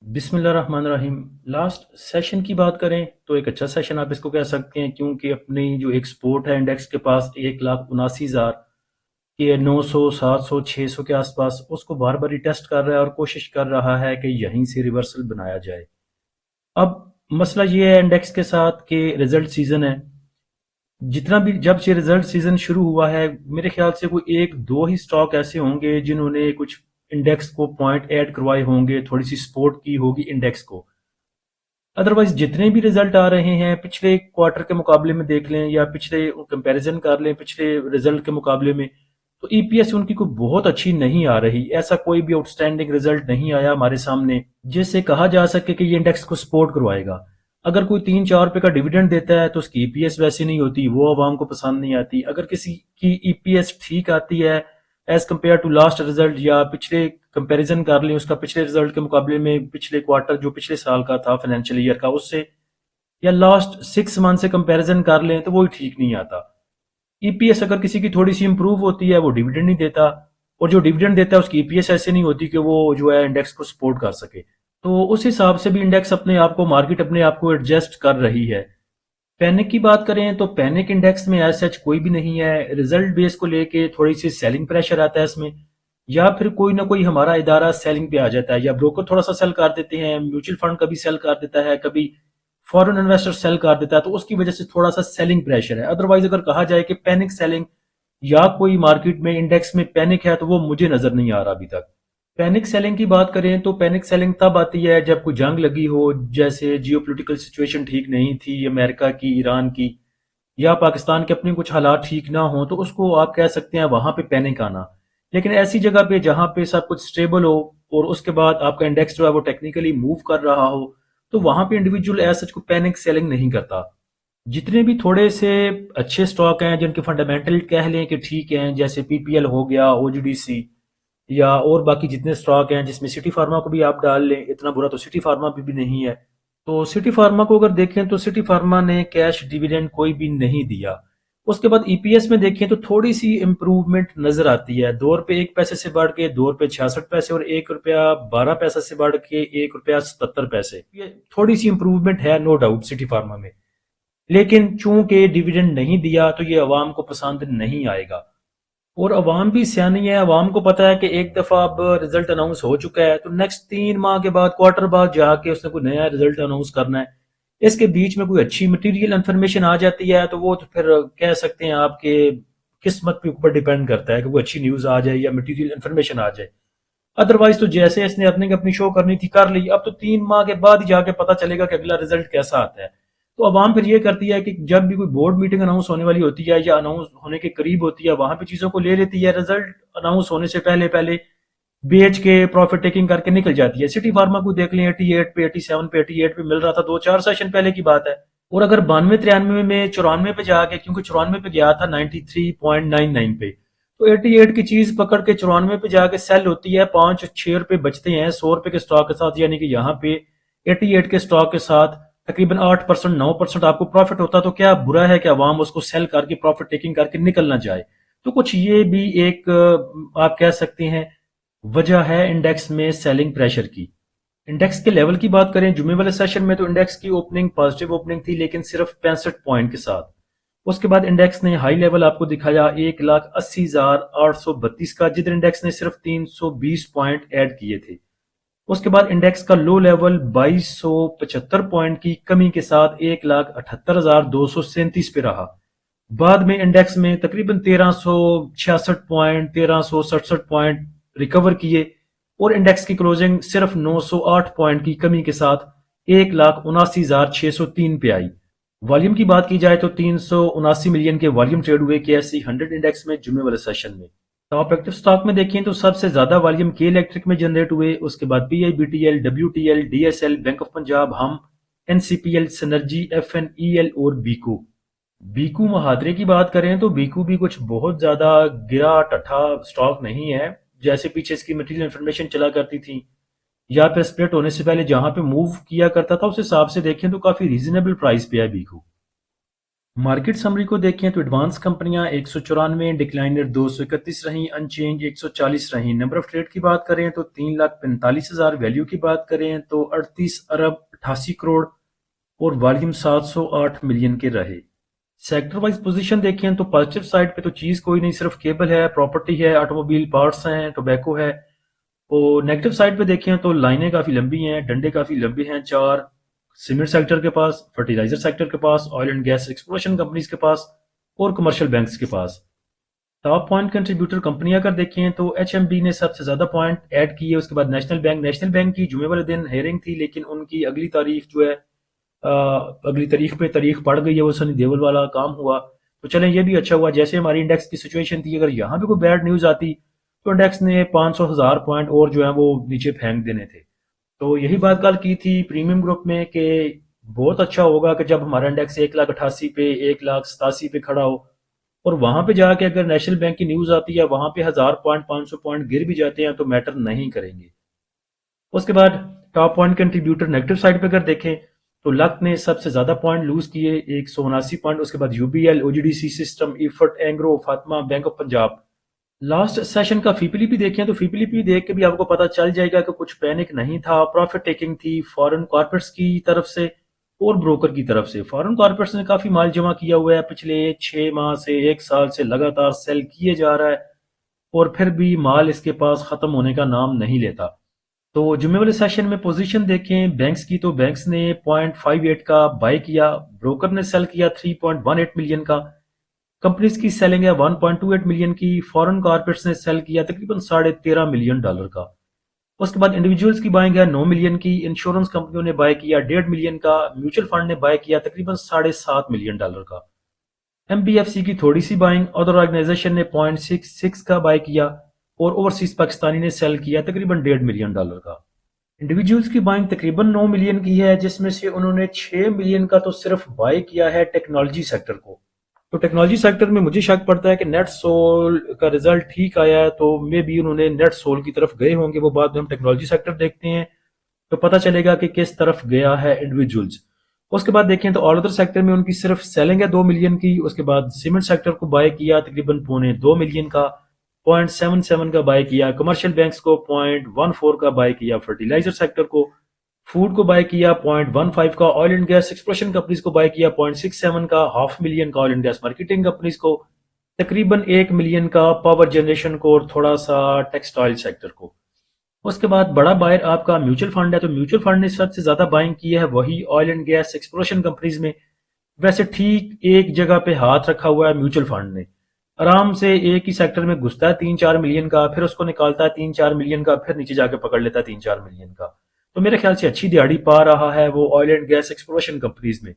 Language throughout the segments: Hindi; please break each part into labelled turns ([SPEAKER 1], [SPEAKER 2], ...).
[SPEAKER 1] बिस्मिल्लाहिर्रहमानिर्रहीम। लास्ट सेशन की बात करें तो एक अच्छा सेशन आप इसको कह सकते हैं, क्योंकि अपनी जो एक सपोर्ट है इंडेक्स के पास 1,79,000 के 900, 700, 600 के आसपास, उसको बार बार टेस्ट कर रहा है और कोशिश कर रहा है कि यहीं से रिवर्सल बनाया जाए। अब मसला ये है इंडेक्स के साथ कि रिजल्ट सीजन है। जितना भी जब से रिजल्ट सीजन शुरू हुआ है, मेरे ख्याल से कोई एक दो ही स्टॉक ऐसे होंगे जिन्होंने कुछ इंडेक्स को पॉइंट ऐड करवाए होंगे, थोड़ी सी सपोर्ट की होगी इंडेक्स को। अदरवाइज जितने भी रिजल्ट आ रहे हैं पिछले क्वार्टर के मुकाबले में देख लें या पिछले कंपैरिजन कर लें पिछले रिजल्ट के मुकाबले में, तो ईपीएस उनकी कोई बहुत अच्छी नहीं आ रही। ऐसा कोई भी आउटस्टैंडिंग रिजल्ट नहीं आया हमारे सामने जिससे कहा जा सके कि ये इंडेक्स को सपोर्ट करवाएगा। अगर कोई 3-4 रुपए का डिविडेंड देता है तो उसकी ईपीएस वैसी नहीं होती, वो आवाम को पसंद नहीं आती। अगर किसी की ईपीएस ठीक आती है as compare to last result, या पिछले कंपैरिजन कर लें उसका पिछले रिजल्ट के मुकाबले में, पिछले क्वार्टर जो पिछले साल का था फाइनेंशियल ईयर का उससे, या लास्ट 6 मंथ से कंपैरिजन कर लें, तो वो ठीक नहीं आता। ईपीएस अगर किसी की थोड़ी सी इंप्रूव होती है वो डिविडेंड नहीं देता, और जो डिविडेंड देता है उसकी ईपीएस ऐसे नहीं होती कि वो जो है इंडेक्स को सपोर्ट कर सके। तो उस हिसाब से भी इंडेक्स अपने आप को, मार्केट अपने आप को एडजस्ट कर रही है। पैनिक की बात करें तो पैनिक इंडेक्स में एज सच कोई भी नहीं है। रिजल्ट बेस को लेके थोड़ी सी सेलिंग प्रेशर आता है इसमें, या फिर कोई ना कोई हमारा इदारा सेलिंग पे आ जाता है, या ब्रोकर थोड़ा सा सेल कर देते हैं, म्यूचुअल फंड कभी सेल कर देता है, कभी फॉरेन इन्वेस्टर सेल कर देता है, तो उसकी वजह से थोड़ा सा सेलिंग प्रेशर है। अदरवाइज अगर कहा जाए कि पैनिक सेलिंग या कोई मार्केट में इंडेक्स में पैनिक है, तो वो मुझे नजर नहीं आ रहा अभी तक। पैनिक सेलिंग की बात करें तो पैनिक सेलिंग तब आती है जब कोई जंग लगी हो, जैसे जियोपॉलिटिकल सिचुएशन ठीक नहीं थी अमेरिका की, ईरान की, या पाकिस्तान के अपने कुछ हालात ठीक ना हो, तो उसको आप कह सकते हैं वहां पे पैनिक आना। लेकिन ऐसी जगह पे जहां पे सब कुछ स्टेबल हो और उसके बाद आपका इंडेक्स जो है वो टेक्निकली मूव कर रहा हो, तो वहां पे इंडिविजुअल एज सच को पैनिक सेलिंग नहीं करता। जितने भी थोड़े से अच्छे स्टॉक हैं जिनके फंडामेंटल कह लें कि ठीक हैं, जैसे पीपीएल हो गया, ओजीडीसी, या और बाकी जितने स्टॉक हैं जिसमें सिटी फार्मा को भी आप डाल लें, इतना बुरा तो सिटी फार्मा भी नहीं है। तो सिटी फार्मा को अगर देखें तो सिटी फार्मा ने कैश डिविडेंड कोई भी नहीं दिया। उसके बाद ईपीएस में देखें तो थोड़ी सी इंप्रूवमेंट नजर आती है, ₹2 1 पैसे से बढ़ के ₹2 66 और ₹1 12 से बढ़ के ₹1 77। ये थोड़ी सी इंप्रूवमेंट है नो डाउट सिटी फार्मा में। लेकिन चूंकि डिविडेंड नहीं दिया तो ये अवाम को पसंद नहीं आएगा। और अवाम भी सियानी है, अवाम को पता है कि एक दफा अब रिजल्ट अनाउंस हो चुका है, तो नेक्स्ट 3 माह के बाद, क्वार्टर बाद जाके उसने कोई नया रिजल्ट अनाउंस करना है। इसके बीच में कोई अच्छी मटेरियल इन्फॉर्मेशन आ जाती है तो वो तो फिर कह सकते हैं आपके किस्मत के ऊपर डिपेंड करता है कि वो अच्छी न्यूज आ जाए या मटेरियल इन्फॉर्मेशन आ जाए। अदरवाइज तो जैसे इसने अपने अपनी शो करनी थी कर ली, अब तो 3 माह के बाद ही जाके पता चलेगा कि अगला रिजल्ट कैसा आता है। तो अवाम फिर ये करती है कि जब भी कोई बोर्ड मीटिंग अनाउंस होने वाली होती है या अनाउंस होने के करीब होती है, वहां पे चीजों को ले लेती है, रिजल्ट अनाउंस होने से पहले पहले बेच के प्रॉफिट टेकिंग करके निकल जाती है। सिटी फार्मा को देख लें, 88 पे, 87 पे, 88 पे मिल रहा था 2-4 सेशन पहले की बात है। और अगर 92-93 में 94 पे जाके, क्योंकि 94 पे गया था 93.99 पे, तो 88 की चीज पकड़ के 94 पे जाके सेल होती है, 5-6 रुपए बचते हैं 100 रुपए के स्टॉक के साथ। यानी कि यहाँ पे 88 के स्टॉक के साथ तकरीबन 8% 9% आपको प्रॉफिट होता। तो क्या बुरा है कि अवाम उसको सेल करके प्रॉफिट टेकिंग करके निकल ना जाए। तो कुछ ये भी एक आप कह सकते हैं वजह है इंडेक्स में सेलिंग प्रेशर की। इंडेक्स के लेवल की बात करें जुमे वाले सेशन में, तो इंडेक्स की ओपनिंग पॉजिटिव ओपनिंग थी, लेकिन सिर्फ 65 पॉइंट के साथ। उसके बाद इंडेक्स ने हाई लेवल आपको दिखाया 1,80,832 का, जिधर इंडेक्स ने सिर्फ 320 पॉइंट ऐड किए थे। उसके बाद इंडेक्स का लो लेवल 2275 पॉइंट की कमी के साथ 1,78,237 पे रहा। बाद में इंडेक्स में तकरीबन 1366 पॉइंट, 1367 पॉइंट रिकवर किए, और इंडेक्स की क्लोजिंग सिर्फ 908 पॉइंट की कमी के साथ 1,79,603 पे आई। वॉल्यूम की बात की जाए तो 379 मिलियन के वॉल्यूम ट्रेड हुए KSE 100 इंडेक्स में जुमे वाले सेशन में। टॉप एक्टिव स्टॉक में देखें तो सबसे ज्यादा वॉल्यूम के इलेक्ट्रिक में जनरेट हुए, उसके बाद PIBTL, WTL, DSL, bank of Punjab, हम, NCPL, सिनर्जी, FNEL और बीकू। बीकू महादरे की बात करें तो बीकू भी कुछ बहुत ज्यादा गिरा टठा स्टॉक नहीं है। जैसे पीछे इसकी मटेरियल इन्फॉर्मेशन चला करती थी या फिर स्प्लिट होने से पहले जहां पे मूव किया करता था, उस हिसाब से देखें तो काफी रीजनेबल प्राइस पे है बीकू। मार्केट समरी को देखें तो एडवांस कंपनियां 194, डिक्लाइनर 231 रहीं, अनचेंज 140 रहीं। नंबर ऑफ ट्रेड की बात करें तो 3,45,000, वैल्यू की बात करें तो 38 अरब 88 करोड़ और वॉल्यूम 708 मिलियन के रहे। सेक्टर वाइज पोजीशन देखें तो पॉजिटिव साइड पे तो चीज कोई नहीं, सिर्फ केबल है, प्रॉपर्टी है, ऑटोमोबाइल पार्ट्स हैं, टोबैको है। और नेगेटिव साइड पे देखें तो लाइनें काफी लंबी हैं, डंडे काफी लंबे हैं, चार सीमेंट सेक्टर के पास, फर्टिलाइजर सेक्टर के पास, oil and gas exploration companies के पास और कमर्शियल बैंक्स के पास। टॉप पॉइंट कंट्रीब्यूटर कंपनी अगर देखें तो एचएमबी ने सबसे ज्यादा पॉइंट ऐड किए। उसके बाद नेशनल बैंक की जुमे वाले दिन हेयरिंग थी, लेकिन उनकी अगली तारीख जो है अगली तारीख पे तारीख पड़ गई है, वो सनी देओल वाला काम हुआ। तो चलें, ये भी अच्छा हुआ। जैसे हमारी इंडेक्स की सिचुएशन थी, अगर यहाँ पे कोई बैड न्यूज आती तो इंडेक्स ने 500,000 पॉइंट और जो है वो नीचे फेंक देने थे। तो यही बात कल की थी प्रीमियम ग्रुप में कि बहुत अच्छा होगा कि जब हमारा इंडेक्स 1,88 पे 1,87 पे खड़ा हो, और वहां पे जाके अगर नेशनल बैंक की न्यूज आती है, वहां पे 1,000 पॉइंट 500 पॉइंट गिर भी जाते हैं तो मैटर नहीं करेंगे। उसके बाद top point contributor negative side पे अगर देखें तो लक ने सबसे ज्यादा पॉइंट लूज किए, 179 पॉइंट। उसके बाद UBL, OGDC system, Efert, Engro, Fatima, bank of Punjab. Last session का फीपीलीपी देखें तो फीपीलीपी देख के भी आपको पता चल जाएगा कि कुछ पैनिक नहीं था। प्रॉफिट टेकिंग थी फॉरेन कॉर्पोरेट्स की तरफ से और ब्रोकर की तरफ से। फॉरेन कॉर्पोरेट्स ने काफी माल जमा किया हुआ है, पिछले 6 माह से 1 साल से लगातार सेल किए जा रहा है, और फिर भी माल इसके पास खत्म होने का नाम नहीं लेता। तो जुम्मे वाले सेशन में पोजीशन देखें बैंक्स की, तो बैंक्स ने 0.58 का बाय किया, ब्रोकर ने सेल किया 3.18 मिलियन का, कंपनीज की सेलिंग है 1.28 मिलियन की, फॉरेन कॉर्पोरेट्स ने सेल किया तकरीबन $13.5 मिलियन का। उसके बाद इंडिविजुअल्स की बाइंग है 9 मिलियन की, इंश्योरेंस कंपनियों ने बाय किया 1.5 मिलियन का, म्यूचुअल फंड ने बाय किया तकरीबन $7.5 मिलियन का। एमबीएफसी की थोड़ी सी बाइंग, अदर ऑर्गेनाइजेशन ने 0.66 का बाय किया, और ओवरसीज पाकिस्तानी ने सेल किया तकरीबन $1.5 मिलियन का। इंडिविजुअल्स की बाइंग तकरीबन 9 मिलियन की है, जिसमें से उन्होंने 6 मिलियन का तो सिर्फ बाय किया है टेक्नोलॉजी सेक्टर को। तो टेक्नोलॉजी सेक्टर में मुझे शक पड़ता है कि नेट सोल का रिजल्ट ठीक आया है, तो मे भी उन्होंने नेट सोल की तरफ गए होंगे। वो बाद में हम टेक्नोलॉजी सेक्टर देखते हैं तो पता चलेगा कि किस तरफ गया है इंडिविजुअल्स। उसके बाद देखें तो ऑल अदर सेक्टर में उनकी सिर्फ सेलिंग है 2 मिलियन की। उसके बाद सीमेंट सेक्टर को बाय किया तकरीबन 2.25 मिलियन का, 0.77 का बाय किया, कमर्शियल बैंक्स को 0.14 का बाय किया, फर्टिलाइजर सेक्टर को, फूड को बाय किया 0.15 का, oil and gas exploration companies को बाय किया 0.67 का, 500,000 का oil and gas marketing companies को, तकरीबन 1 मिलियन का पावर जनरेशन को, और थोड़ा सा टेक्सटाइल सेक्टर को। उसके बाद बड़ा बायर आपका म्यूचुअल फंड है, तो म्यूचुअल फंड ने सबसे ज्यादा बाइंग की है वही oil and gas exploration companies में। वैसे ठीक एक जगह पे हाथ रखा हुआ है म्यूचुअल फंड ने, आराम से एक ही सेक्टर में घुसता है 3-4 मिलियन का, फिर उसको निकालता है 3-4 मिलियन का, फिर नीचे जाके पकड़ लेता है 3-4 मिलियन का। तो मेरे ख्याल से अच्छी दिहाड़ी पा रहा है वो oil and gas exploration companies में।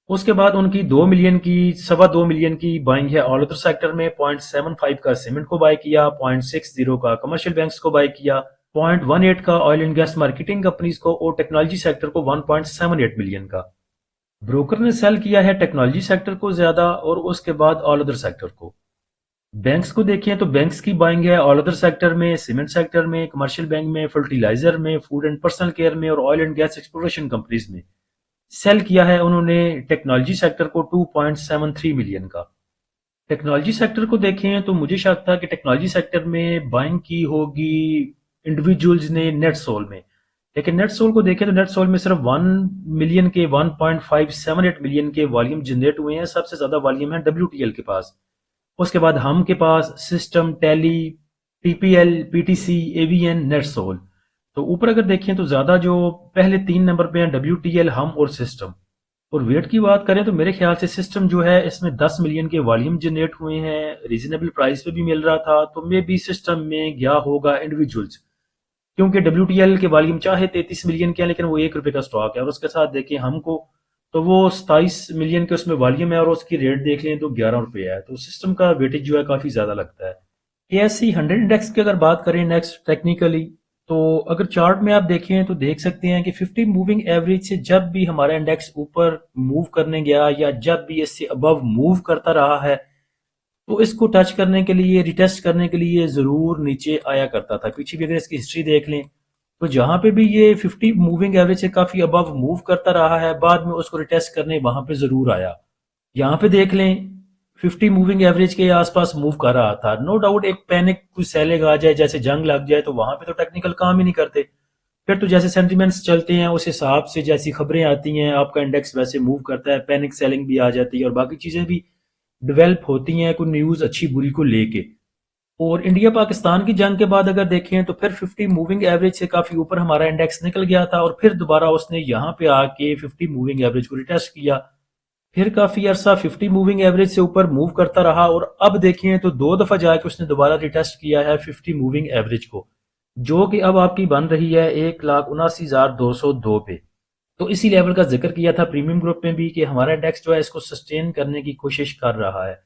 [SPEAKER 1] उसके बाद उनकी 2 मिलियन की, 2.25 मिलियन की बाइंग है ऑल अदर सेक्टर में। 0.75 का सीमेंट को बाय किया, 0.60 का कमर्शियल बैंक्स को बाय किया, 0.18 का oil and gas marketing companies को, और टेक्नोलॉजी सेक्टर को 1.78 मिलियन का। ब्रोकर ने सेल किया है टेक्नोलॉजी सेक्टर को ज्यादा, और उसके बाद ऑल अदर सेक्टर को। बैंक्स को देखें तो बैंक्स की बाइंग है ऑल अदर सेक्टर में, सीमेंट सेक्टर में, कमर्शियल बैंक में, फर्टिलाइजर में, फूड एंड पर्सनल केयर में, और oil and gas exploration companies में। सेल किया है उन्होंने टेक्नोलॉजी सेक्टर को 2.73 मिलियन का। टेक्नोलॉजी सेक्टर को देखें तो मुझे शक था कि टेक्नोलॉजी सेक्टर में बाइंग की होगी इंडिविजुअल्स ने नेट सोल में, लेकिन नेट सोल को देखें तो नेट सोल में सिर्फ 1 मिलियन के 1.578 मिलियन के वॉल्यूम जनरेट हुए हैं। सबसे ज्यादा वॉल्यूम है WTL के पास, उसके बाद हम के पास सिस्टम, टैली, TPL, PTC, AVN, NetSol. तो ऊपर अगर देखें तो ज्यादा जो पहले 3 नंबर पे हैं WTL, हम और सिस्टम। और वेट की बात करें तो मेरे ख्याल से सिस्टम जो है इसमें 10 मिलियन के वॉल्यूम जनरेट हुए हैं, रीजनेबल प्राइस पे भी मिल रहा था, तो मे बी सिस्टम में गया होगा इंडिविजुअल्स, क्योंकि WTL के वॉल्यूम चाहे 33 मिलियन के हैं, लेकिन वो ₹1 का स्टॉक है। और उसके साथ देखें हमको, तो वो 27 मिलियन के उसमें वॉल्यूम है, और उसकी रेट देख लें तो ₹11 है। तो सिस्टम का वेटेज जो है काफी ज्यादा लगता है। ASC 100 इंडेक्स की अगर बात करें नेक्स्ट टेक्निकली, तो अगर चार्ट में आप देखें तो देख सकते हैं कि 50 मूविंग एवरेज से जब भी हमारा इंडेक्स ऊपर मूव करने गया, या जब भी इससे अबव मूव करता रहा है, तो इसको टच करने के लिए, रिटेस्ट करने के लिए जरूर नीचे आया करता था। पीछे भी अगर इसकी हिस्ट्री देख लें तो जहां पे भी ये 50 मूविंग एवरेज से काफी अबव मूव करता रहा है, बाद में उसको रिटेस्ट करने वहां पे जरूर आया। यहाँ पे देख लें 50 मूविंग एवरेज के आसपास मूव कर रहा था। नो डाउट एक पैनिक कुछ सेलिंग आ जाए, जैसे जंग लग जाए, तो वहां पे तो टेक्निकल काम ही नहीं करते। फिर तो जैसे सेंटिमेंट्स चलते हैं उस हिसाब से जैसी खबरें आती हैं आपका इंडेक्स वैसे मूव करता है, पैनिक सेलिंग भी आ जाती है और बाकी चीजें भी डेवलप होती हैं कोई न्यूज अच्छी बुरी को लेके। और इंडिया पाकिस्तान की जंग के बाद अगर देखें तो फिर 50 मूविंग एवरेज से काफी ऊपर हमारा इंडेक्स निकल गया था और फिर दोबारा उसने यहाँ पे आके 50 मूविंग एवरेज को रिटेस्ट किया। फिर काफी अरसा 50 मूविंग एवरेज से ऊपर मूव करता रहा और अब देखें तो 2 दफा जाके उसने दोबारा रिटेस्ट किया है 50 मूविंग एवरेज को, जो कि अब आपकी बन रही है 1,79,202 पे। तो इसी लेवल का जिक्र किया था प्रीमियम ग्रुप में भी कि हमारा इंडेक्स जो है इसको सस्टेन करने की कोशिश कर रहा है।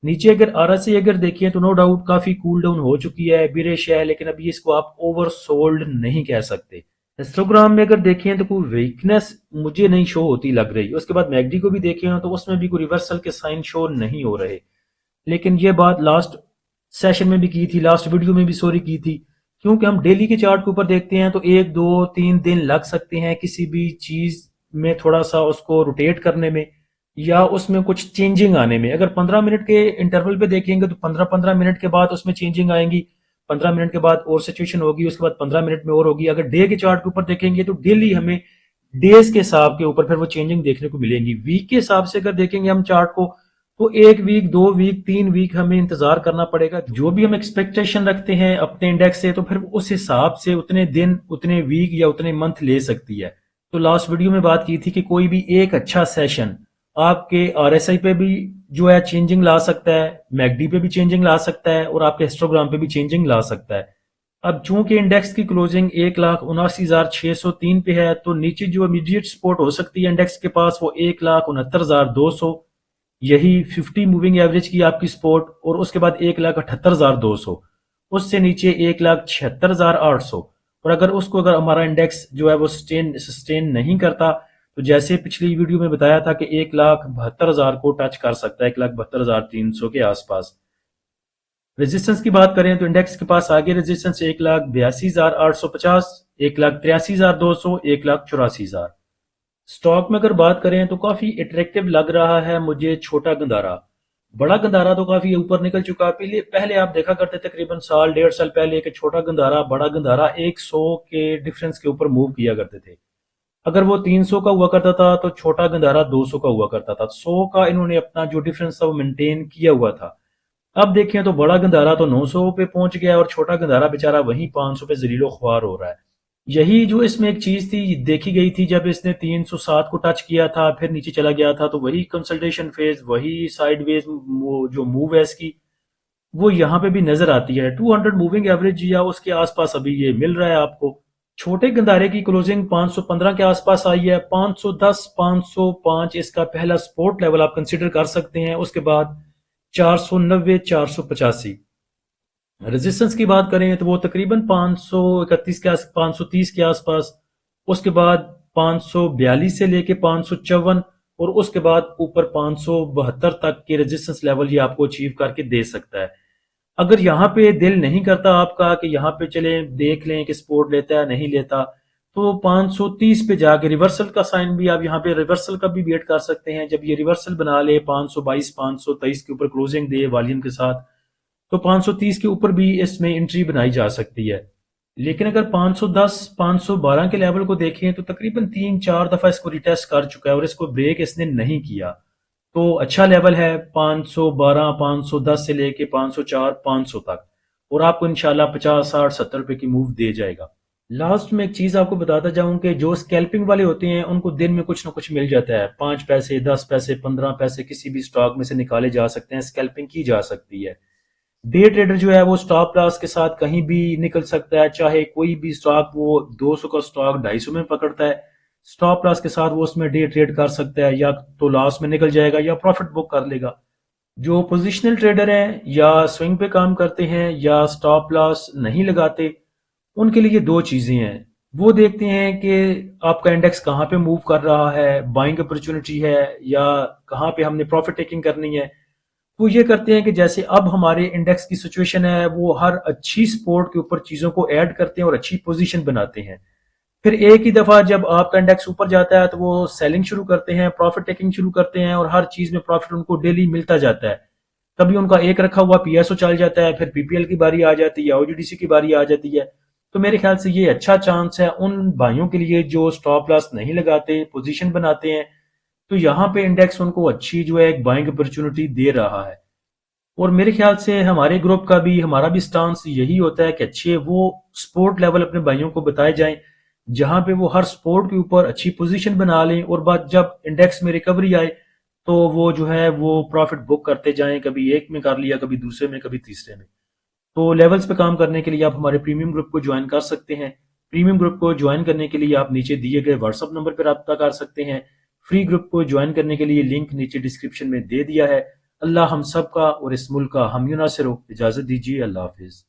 [SPEAKER 1] नीचे अगर आरएसआई अगर देखिए तो नो डाउट काफी कूल डाउन हो चुकी है, बिरिश है, लेकिन अभी इसको आप ओवर सोल्ड नहीं कह सकते। हिस्टोग्राम में अगर देखें तो कोई वीकनेस मुझे नहीं शो होती लग रही। उसके बाद मैगडी को भी देखें तो उसमें भी कोई रिवर्सल के साइन शो नहीं हो रहे। लेकिन ये बात लास्ट सेशन में भी की थी, लास्ट वीडियो में भी सॉरी की थी, क्योंकि हम डेली के चार्ट के ऊपर देखते हैं तो 1 2 3 दिन लग सकते हैं किसी भी चीज में थोड़ा सा उसको रोटेट करने में या उसमें कुछ चेंजिंग आने में। अगर 15 मिनट के इंटरवल पे देखेंगे तो 15-15 मिनट के बाद उसमें चेंजिंग आएंगी, 15 मिनट के बाद और सिचुएशन होगी, उसके बाद 15 मिनट में और होगी। अगर डे के चार्ट के ऊपर देखेंगे तो डेली हमें डेज के हिसाब के ऊपर फिर वो चेंजिंग देखने को मिलेंगी। वीक के हिसाब से अगर देखेंगे हम चार्ट को तो 1 वीक 2 वीक 3 वीक हमें इंतजार करना पड़ेगा। जो भी हम एक्सपेक्टेशन रखते हैं अपने इंडेक्स से तो फिर उस हिसाब से उतने दिन उतने वीक या उतने मंथ ले सकती है। तो लास्ट वीडियो में बात की थी कि कोई भी एक अच्छा सेशन आपके आरएसआई पे भी जो है चेंजिंग ला सकता है, मैगडी पे भी चेंजिंग ला सकता है और आपके हिस्टोग्राम पे भी चेंजिंग ला सकता है। अब चूंकि इंडेक्स की क्लोजिंग 1,79,603 पे है तो नीचे जो इमीडिएट सपोर्ट हो सकती है इंडेक्स के पास वो 1,69,200, यही 50 मूविंग एवरेज की आपकी सपोर्ट, और उसके बाद 1,78,200, उससे नीचे 1,76,800। और अगर हमारा इंडेक्स जो है वो सस्टेन नहीं करता तो जैसे पिछली वीडियो में बताया था कि 1,72,000 को टच कर सकता है, 1,72,300 के आसपास। रेजिस्टेंस की बात करें तो इंडेक्स के पास आगे रेजिस्टेंस 1,82,850, 1,83,200, 1,84,000। स्टॉक में अगर बात करें तो काफी अट्रैक्टिव लग रहा है मुझे छोटा गंदारा। बड़ा गंदारा तो काफी ऊपर निकल चुका है। पहले आप देखा करते तकरीबन साल 1.5 साल पहले कि छोटा गंदारा बड़ा गंदारा 100 के डिफरेंस के ऊपर मूव किया करते थे। अगर वो 300 का हुआ करता था तो छोटा गंदारा 200 का हुआ करता था। 100 का इन्होंने अपना जो डिफरेंस था वो मेंटेन किया हुआ था। अब देखें तो बड़ा गंदारा तो 900 पे पहुंच गया और छोटा गंदारा बेचारा वहीं 500 पे जलीलो ख्वार हो रहा है। यही जो इसमें एक चीज थी देखी गई थी, जब इसने 307 को टच किया था फिर नीचे चला गया था, तो वही कंसल्टेशन फेज, वही साइडवेज जो मूव है इसकी, वो यहाँ पे भी नजर आती है। 200 मूविंग एवरेज या उसके आसपास अभी ये मिल रहा है आपको। छोटे गंदारे की क्लोजिंग 515 के आसपास आई है। 510 505 इसका पहला सपोर्ट लेवल आप कंसिडर कर सकते हैं। उसके बाद 490 485। रेजिस्टेंस की बात करें तो वो तकरीबन 531 के 530 के आसपास, उसके बाद 542 से लेके 554 और उसके बाद ऊपर 572 तक के रेजिस्टेंस लेवल ये आपको अचीव करके दे सकता है। अगर यहाँ पे दिल नहीं करता आपका कि यहाँ पे चले देख लें कि सपोर्ट लेता है नहीं लेता, तो 530 पे जाके रिवर्सल का साइन भी आप यहाँ पे रिवर्सल का भी वेट कर सकते हैं। जब ये रिवर्सल बना ले 522 523 के ऊपर क्लोजिंग दे वॉल्यूम के साथ, तो 530 के ऊपर भी इसमें एंट्री बनाई जा सकती है। लेकिन अगर 510 512 के लेवल को देखें तो तकरीबन 3-4 दफा इसको रिटेस्ट कर चुका है और इसको ब्रेक इसने नहीं किया। तो अच्छा लेवल है 512 510 से लेके 504 500 तक, और आपको इंशाल्लाह 50 60 70 रुपए की मूव दे जाएगा। लास्ट में एक चीज आपको बताता जाऊं कि जो स्कैल्पिंग वाले होते हैं उनको दिन में कुछ ना कुछ मिल जाता है। 5 पैसे 10 पैसे 15 पैसे किसी भी स्टॉक में से निकाले जा सकते हैं, स्कैल्पिंग की जा सकती है। डे ट्रेडर जो है वो स्टॉप लॉस के साथ कहीं भी निकल सकता है, चाहे कोई भी स्टॉक वो 200 का स्टॉक 250 में पकड़ता है, स्टॉप लॉस के साथ वो उसमें डे ट्रेड कर सकता है, या तो लॉस में निकल जाएगा या प्रॉफिट बुक कर लेगा। जो पोजिशनल ट्रेडर हैं या स्विंग पे काम करते हैं या स्टॉप लॉस नहीं लगाते, उनके लिए दो चीजें हैं। वो देखते हैं कि आपका इंडेक्स कहाँ पे मूव कर रहा है, बाइंग अपॉर्चुनिटी है या कहाँ पे हमने प्रॉफिट टेकिंग करनी है। वो ये करते हैं कि जैसे अब हमारे इंडेक्स की सिचुएशन है वो हर अच्छी सपोर्ट के ऊपर चीजों को ऐड करते हैं और अच्छी पोजीशन बनाते हैं। फिर एक ही दफा जब आपका इंडेक्स ऊपर जाता है तो वो सेलिंग शुरू करते हैं, प्रॉफिट टेकिंग शुरू करते हैं, और हर चीज में प्रॉफिट उनको डेली मिलता जाता है। कभी उनका एक रखा हुआ पीएसओ चल जाता है, फिर पीपीएल की बारी आ जाती है, ओजीडीसी की बारी आ जाती है। तो मेरे ख्याल से ये अच्छा चांस है उन भाइयों के लिए जो स्टॉप लॉस नहीं लगाते, पोजीशन बनाते हैं। तो यहाँ पे इंडेक्स उनको अच्छी जो है एक बाइंग अपॉर्चुनिटी दे रहा है। और मेरे ख्याल से हमारे ग्रुप का भी, हमारा भी स्टांस यही होता है कि अच्छे वो स्पोर्ट लेवल अपने भाइयों को बताए जाएं, जहां पे वो हर स्पोर्ट के ऊपर अच्छी पोजीशन बना लें, और बाद जब इंडेक्स में रिकवरी आए तो वो जो है वो प्रॉफिट बुक करते जाएं, कभी एक में कर लिया, कभी दूसरे में, कभी तीसरे में। तो लेवल्स पे काम करने के लिए आप हमारे प्रीमियम ग्रुप को ज्वाइन कर सकते हैं। प्रीमियम ग्रुप को ज्वाइन करने के लिए आप नीचे दिए गए व्हाट्सएप नंबर पर रब्ता कर सकते हैं। फ्री ग्रुप को ज्वाइन करने के लिए लिंक नीचे डिस्क्रिप्शन में दे दिया है। अल्लाह हम सब का और इस मुल्क का हम यूं नासिर हो। इजाजत दीजिए। अल्लाह हाफिज।